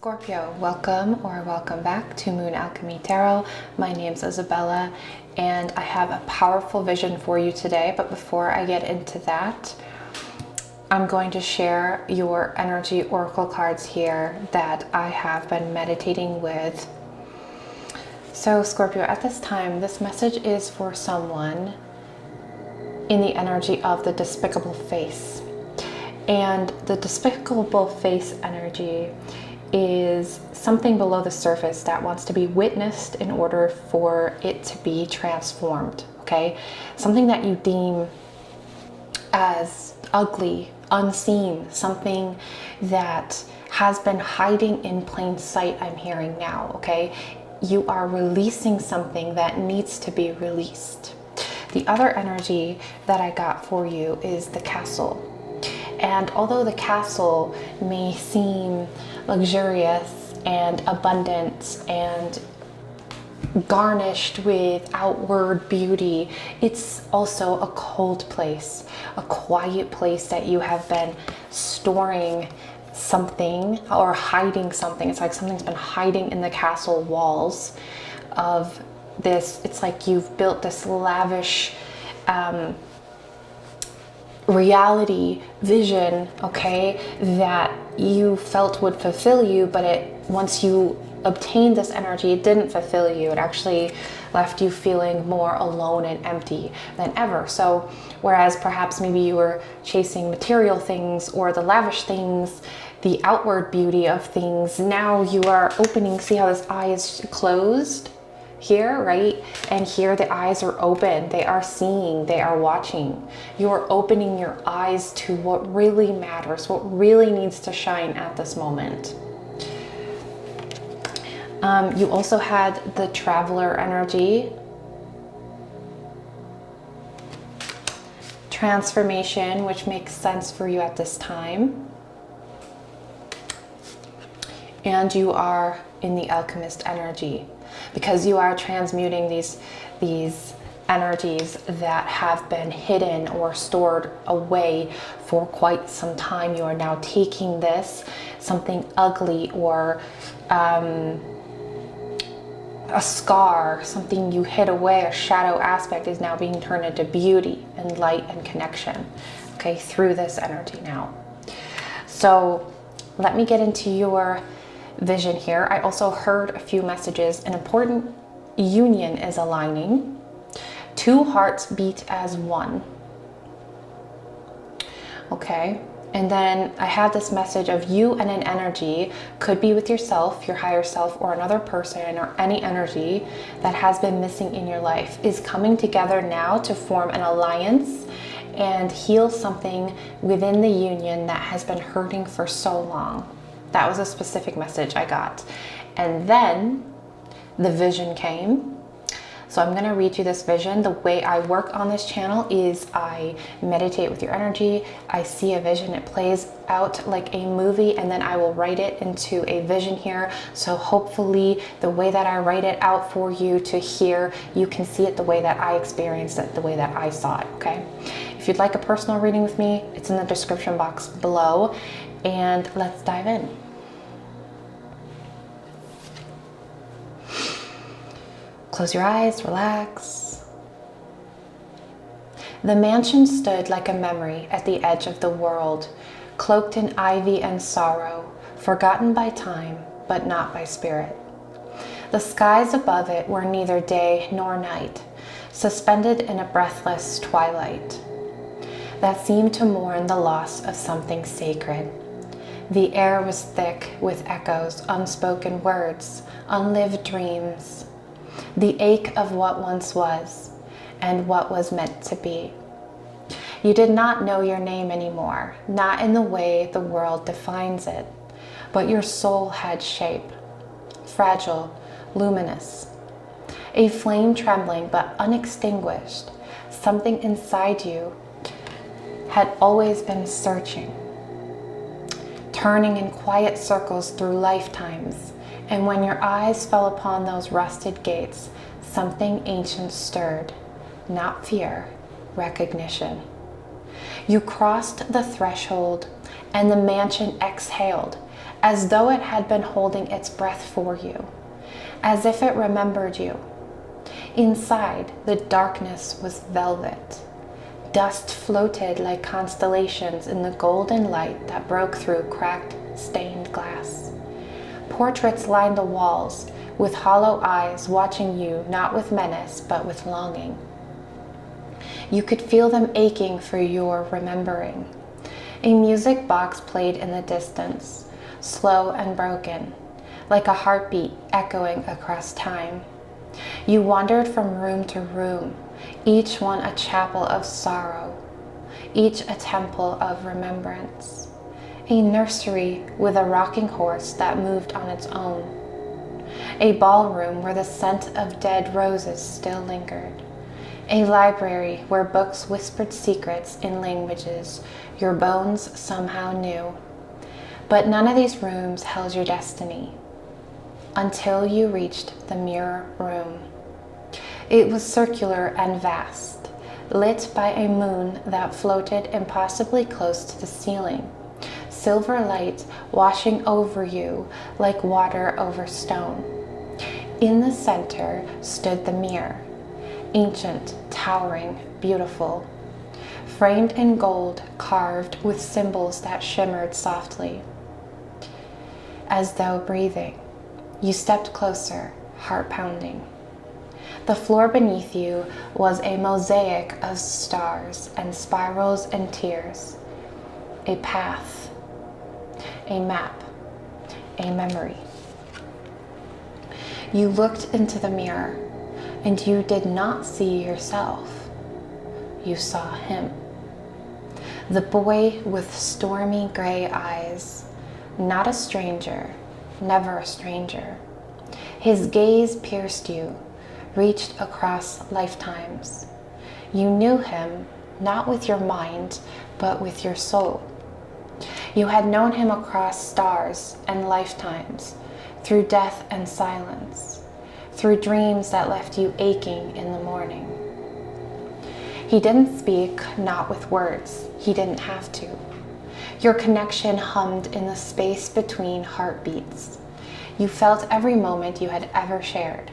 Scorpio, welcome back to Moon Alchemy Tarot. My name's Isabella and I have a powerful vision for you today, but before I get into that, I'm going to share your energy oracle cards here that I have been meditating with. So Scorpio, at this time, this message is for someone in the energy of the despicable face. And the despicable face energy is something below the surface that wants to be witnessed in order for it to be transformed, okay? Something that you deem as ugly, unseen, something that has been hiding in plain sight, I'm hearing now, okay? You are releasing something that needs to be released. The other energy that I got for you is the castle. And although the castle may seem luxurious and abundant and garnished with outward beauty, it's also a cold place, a quiet place that you have been storing something or hiding something. It's like something's been hiding in the castle walls of this. It's like you've built this lavish reality vision, okay, that you felt would fulfill you, but once you obtained this energy, it didn't fulfill you. It actually left you feeling more alone and empty than ever. So whereas perhaps maybe you were chasing material things or the lavish things, the outward beauty of things, now you are opening. See how this eye is closed here, right? And here the eyes are open. They are seeing, they are watching. You are opening your eyes to what really matters, what really needs to shine at this moment. You also had the traveler energy. Transformation, which makes sense for you at this time. And you are in the alchemist energy, because you are transmuting these energies that have been hidden or stored away for quite some time. You are now taking this, something ugly or a scar, something you hid away, a shadow aspect, is now being turned into beauty and light and connection, okay, through this energy now. So let me get into your vision here. I also heard a few messages. An important union is aligning. Two hearts beat as one. Okay. And then I had this message of you and an energy, could be with yourself, your higher self, or another person, or any energy that has been missing in your life is coming together now to form an alliance and heal something within the union that has been hurting for so long. That was a specific message I got. And then the vision came. So I'm going to read you this vision. The way I work on this channel is I meditate with your energy. I see a vision. It plays out like a movie, and then I will write it into a vision here. So hopefully the way that I write it out for you to hear, you can see it the way that I experienced it, the way that I saw it, okay? If you'd like a personal reading with me, it's in the description box below. And let's dive in. Close your eyes, relax. The mansion stood like a memory at the edge of the world, cloaked in ivy and sorrow, forgotten by time, but not by spirit. The skies above it were neither day nor night, suspended in a breathless twilight that seemed to mourn the loss of something sacred. The air was thick with echoes, unspoken words, unlived dreams, the ache of what once was and what was meant to be. You did not know your name anymore, not in the way the world defines it, but your soul had shape, fragile, luminous, a flame trembling but unextinguished. Something inside you had always been searching, turning in quiet circles through lifetimes. And when your eyes fell upon those rusted gates, something ancient stirred, not fear, recognition. You crossed the threshold, and the mansion exhaled, as though it had been holding its breath for you, as if it remembered you. Inside, the darkness was velvet. Dust floated like constellations in the golden light that broke through cracked, stained glass. Portraits lined the walls, with hollow eyes watching you not with menace but with longing. You could feel them aching for your remembering. A music box played in the distance, slow and broken, like a heartbeat echoing across time. You wandered from room to room, each one a chapel of sorrow, each a temple of remembrance. A nursery with a rocking horse that moved on its own. A ballroom where the scent of dead roses still lingered. A library where books whispered secrets in languages your bones somehow knew. But none of these rooms held your destiny until you reached the mirror room. It was circular and vast, lit by a moon that floated impossibly close to the ceiling, silver light washing over you like water over stone. In the center stood the mirror, ancient, towering, beautiful, framed in gold, carved with symbols that shimmered softly. As though breathing, you stepped closer, heart pounding. The floor beneath you was a mosaic of stars and spirals and tears, a path, a map, a memory. You looked into the mirror, and you did not see yourself. You saw him. The boy with stormy gray eyes, not a stranger, never a stranger. His gaze pierced you, reached across lifetimes. You knew him, not with your mind, but with your soul. You had known him across stars and lifetimes, through death and silence, through dreams that left you aching in the morning. He didn't speak, not with words. He didn't have to. Your connection hummed in the space between heartbeats. You felt every moment you had ever shared.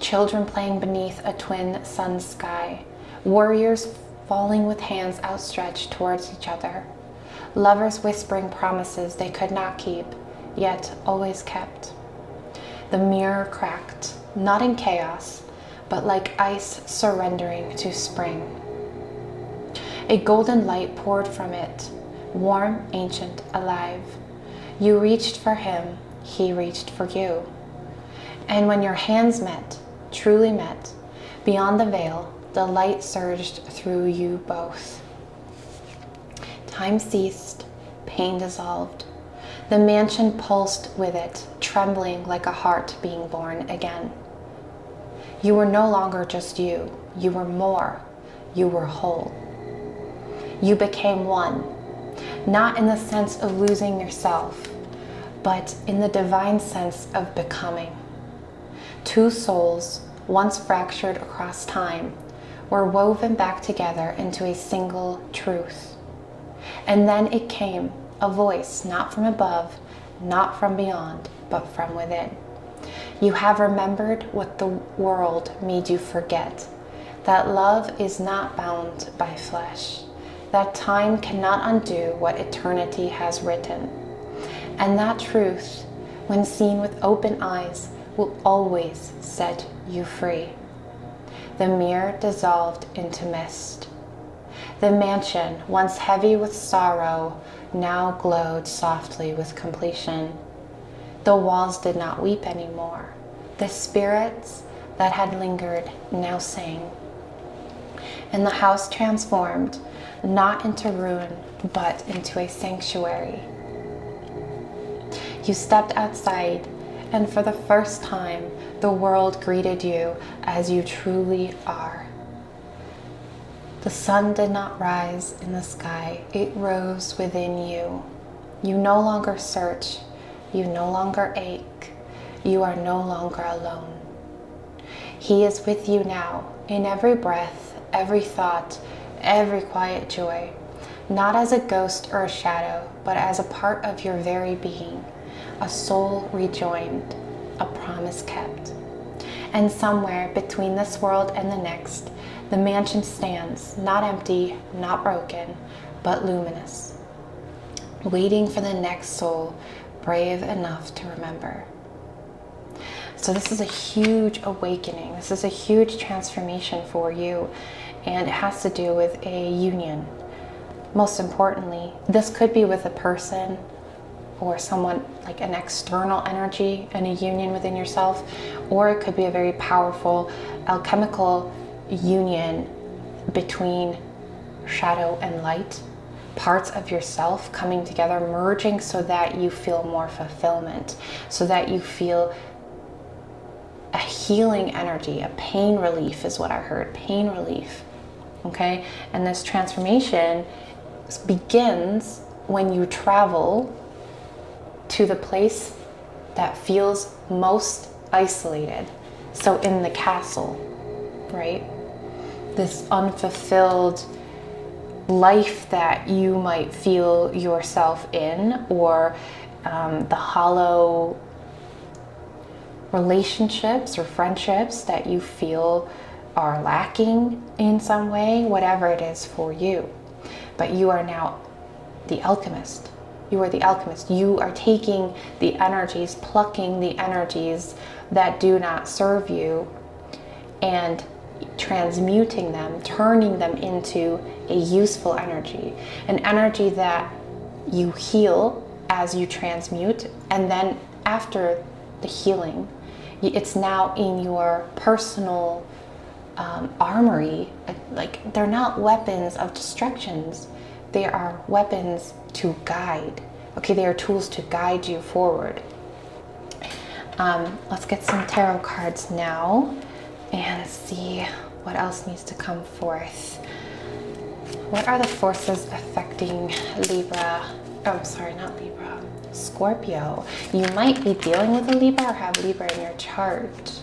Children playing beneath a twin sun sky, warriors falling with hands outstretched towards each other, lovers whispering promises they could not keep, yet always kept. The mirror cracked, not in chaos, but like ice surrendering to spring. A golden light poured from it, warm, ancient, alive. You reached for him, he reached for you. And when your hands met, truly met, beyond the veil, the light surged through you both. Time ceased, pain dissolved. The mansion pulsed with it, trembling like a heart being born again. You were no longer just you. You were more. You were whole. You became one, not in the sense of losing yourself, but in the divine sense of becoming. Two souls, once fractured across time, were woven back together into a single truth. And then it came, a voice not from above, not from beyond, but from within. You have remembered what the world made you forget, that love is not bound by flesh, that time cannot undo what eternity has written, and that truth, when seen with open eyes, will always set you free. The mirror dissolved into mist. The mansion, once heavy with sorrow, now glowed softly with completion. The walls did not weep anymore. The spirits that had lingered now sang. And the house transformed, not into ruin, but into a sanctuary. You stepped outside, and for the first time, the world greeted you as you truly are. The sun did not rise in the sky, it rose within you. You no longer search, you no longer ache, you are no longer alone. He is with you now, in every breath, every thought, every quiet joy, not as a ghost or a shadow, but as a part of your very being, a soul rejoined, a promise kept. And somewhere between this world and the next, the mansion stands, not empty, not broken, but luminous, waiting for the next soul brave enough to remember. So this is a huge awakening. This is a huge transformation for you, and it has to do with a union. Most importantly, this could be with a person or someone, like an external energy and a union within yourself, or it could be a very powerful alchemical union between shadow and light, parts of yourself coming together, merging so that you feel more fulfillment, so that you feel a healing energy, a pain relief is what I heard, pain relief, okay? And this transformation begins when you travel to the place that feels most isolated. So in the castle, right? This unfulfilled life that you might feel yourself in, or the hollow relationships or friendships that you feel are lacking in some way, whatever it is for you. But you are now the alchemist. You are the alchemist. You are taking the energies, plucking the energies that do not serve you and transmuting them, turning them into a useful energy, an energy that you heal as you transmute, and then after the healing, it's now in your personal armory. Like, they're not weapons of destructions, they are weapons to guide. Okay, they are tools to guide you forward. Let's get some tarot cards now and see what else needs to come forth. What are the forces affecting Libra? Oh, sorry, not Libra. Scorpio. You might be dealing with a Libra or have Libra in your chart.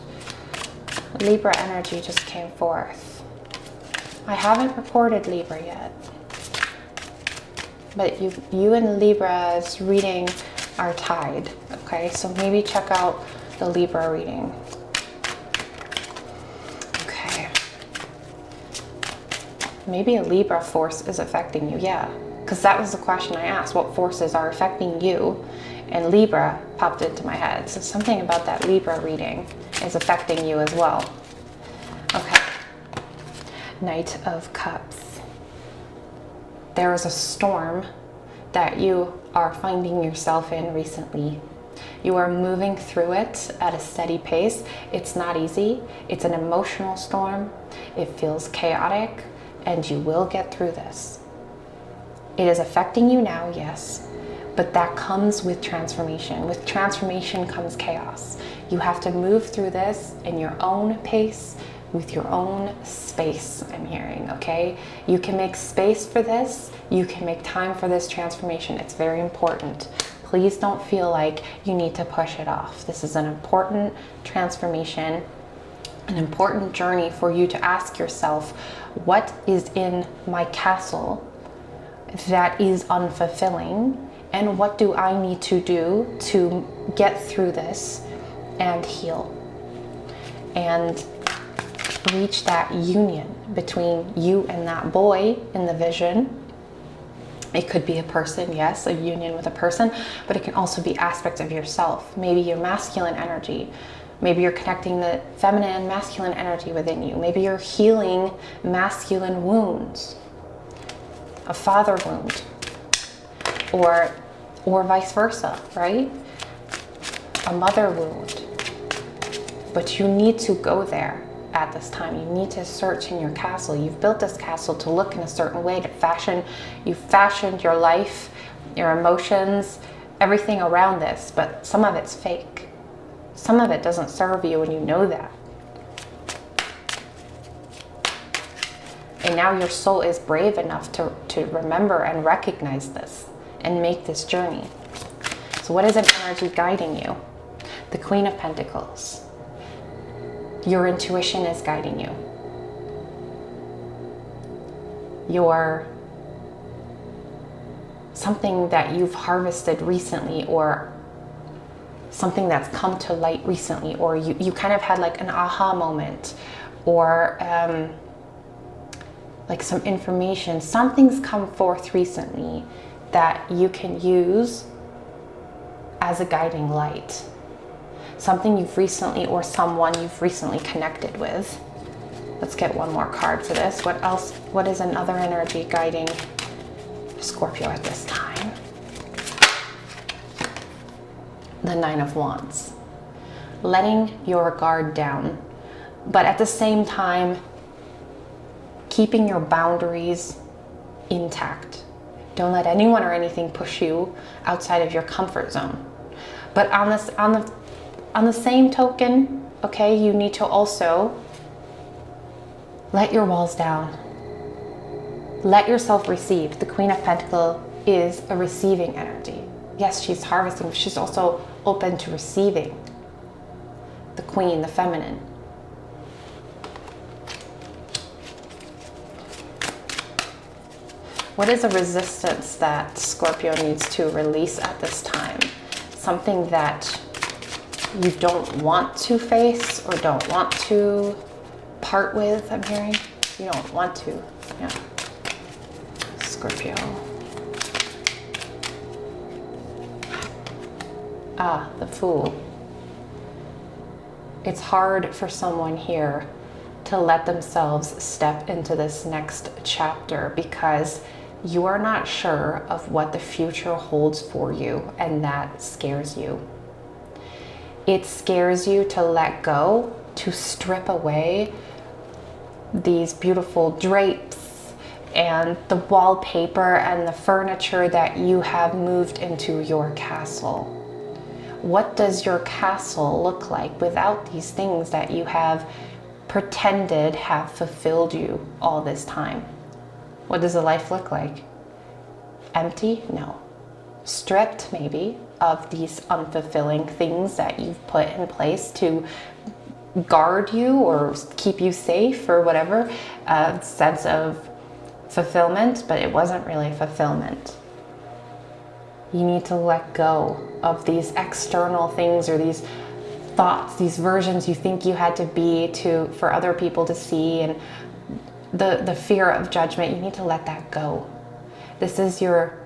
Libra energy just came forth. I haven't recorded Libra yet, but you and Libra's reading are tied. Okay, so maybe check out the Libra reading. Okay. Maybe a Libra force is affecting you. Yeah, because that was the question I asked. What forces are affecting you? And Libra popped into my head. So something about that Libra reading is affecting you as well. Okay. Knight of Cups. There is a storm that you are finding yourself in recently. You are moving through it at a steady pace. It's not easy. It's an emotional storm. It feels chaotic, and you will get through this. It is affecting you now, yes, but that comes with transformation. With transformation comes chaos. You have to move through this in your own pace, with your own space, I'm hearing, okay? You can make space for this. You can make time for this transformation. It's very important. Please don't feel like you need to push it off. This is an important transformation, an important journey for you to ask yourself, what is in my castle that is unfulfilling, and what do I need to do to get through this and heal and reach that union between you and that boy in the vision. It could be a person, yes, a union with a person, but it can also be aspects of yourself. Maybe your masculine energy. Maybe you're connecting the feminine and masculine energy within you. Maybe you're healing masculine wounds, a father wound, or vice versa, right? A mother wound. But you need to go there at this time. You need to search in your castle. You've built this castle to look in a certain way, to fashion. You've fashioned your life, your emotions, everything around this, but some of it's fake. Some of it doesn't serve you, and you know that. And now your soul is brave enough to remember and recognize this and make this journey. So what is an energy guiding you? The Queen of Pentacles. Your intuition is guiding you. Your something that you've harvested recently, or something that's come to light recently, or you kind of had like an aha moment, or like some information, something's come forth recently that you can use as a guiding light. Something you've recently, or someone you've recently connected with. Let's get one more card for this. What else? What is another energy guiding Scorpio at this time? The Nine of Wands. Letting your guard down, but at the same time, keeping your boundaries intact. Don't let anyone or anything push you outside of your comfort zone. But on the same token, okay, you need to also let your walls down. Let yourself receive. The Queen of Pentacles is a receiving energy. Yes, she's harvesting, but she's also open to receiving. The Queen, the feminine. What is a resistance that Scorpio needs to release at this time? Something that you don't want to face or don't want to part with, I'm hearing. You don't want to, yeah. Scorpio. Ah, the Fool. It's hard for someone here to let themselves step into this next chapter because you are not sure of what the future holds for you, and that scares you. It scares you to let go, to strip away these beautiful drapes and the wallpaper and the furniture that you have moved into your castle. What does your castle look like without these things that you have pretended have fulfilled you all this time? What does a life look like? Empty? No. Stripped, maybe, of these unfulfilling things that you've put in place to guard you or keep you safe or whatever, sense of fulfillment, but it wasn't really fulfillment. You need to let go of these external things or these thoughts, these versions you think you had to be for other people to see, and the fear of judgment. You need to let that go. This is your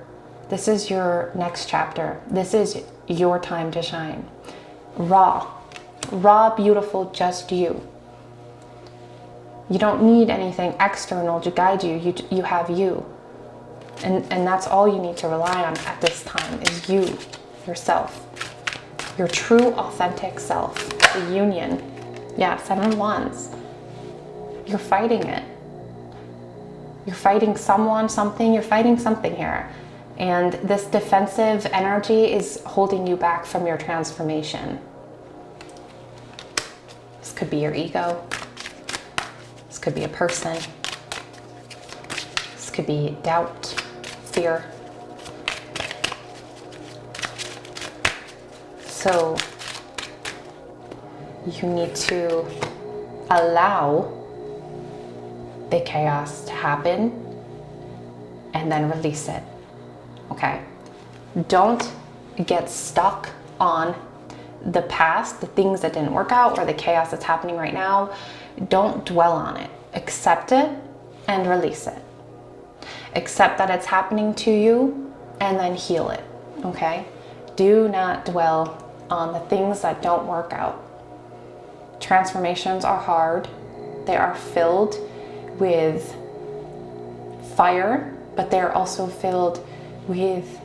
next chapter. This is your time to shine. Raw, beautiful, just you. You don't need anything external to guide you. You have you. And that's all you need to rely on at this time is you, yourself. Your true, authentic self. The union. Yeah, Seven of Wands. You're fighting it. You're fighting someone, something. You're fighting something here. And this defensive energy is holding you back from your transformation. This could be your ego. This could be a person. This could be doubt, fear. So you need to allow the chaos to happen and then release it. Okay? Don't get stuck on the past, the things that didn't work out, or the chaos that's happening right now. Don't dwell on it. Accept it and release it. Accept that it's happening to you and then heal it. Okay? Do not dwell on the things that don't work out. Transformations are hard. They are filled with fire, but they're also filled with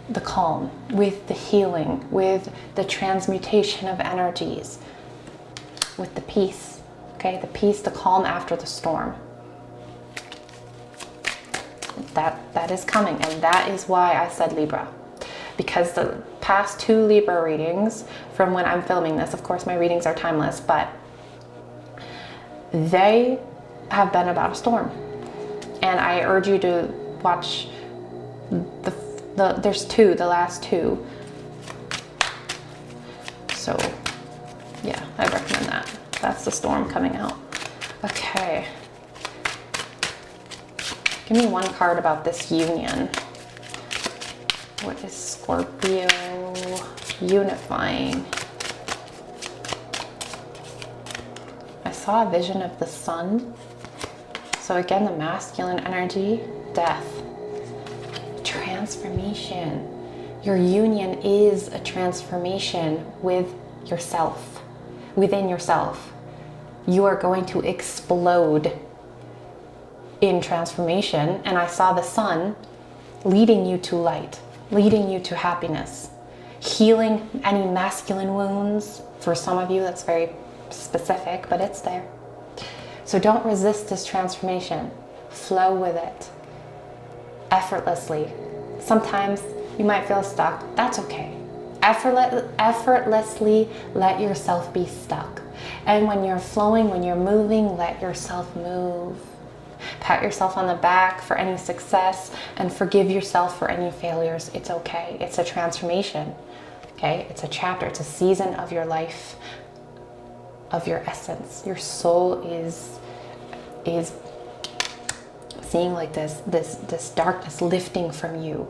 the calm, with the healing, with the transmutation of energies, with the peace, okay? The peace, the calm after the storm. That is coming, and that is why I said Libra. Because the past 2 Libra readings from when I'm filming this, of course my readings are timeless, but they have been about a storm. And I urge you to watch there's 2, the last 2. So yeah, I recommend that. That's the storm coming out. Okay. Give me one card about this union. What is Scorpio unifying? I saw a vision of the sun. So again, the masculine energy, death, transformation. Your union is a transformation with yourself, within yourself. You are going to explode in transformation. And I saw the sun leading you to light, leading you to happiness, healing any masculine wounds. For some of you, that's very specific, but it's there. So don't resist this transformation. Flow with it effortlessly. Sometimes you might feel stuck. That's okay. Effortlessly let yourself be stuck. And when you're flowing, when you're moving, let yourself move. Pat yourself on the back for any success and forgive yourself for any failures. It's okay. It's a transformation. Okay? It's a chapter. It's a season of your life, of your essence. Your soul is seeing like this darkness lifting from you,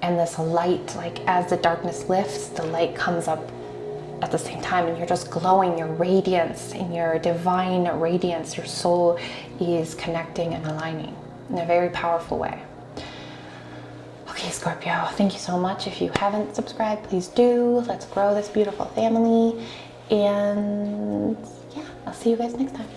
and this light, like as the darkness lifts, the light comes up at the same time, and you're just glowing. Your radiance, in your divine radiance, your soul is connecting and aligning in a very powerful way. Okay, Scorpio, thank you so much. If you haven't subscribed, please do. Let's grow this beautiful family. And yeah, I'll see you guys next time.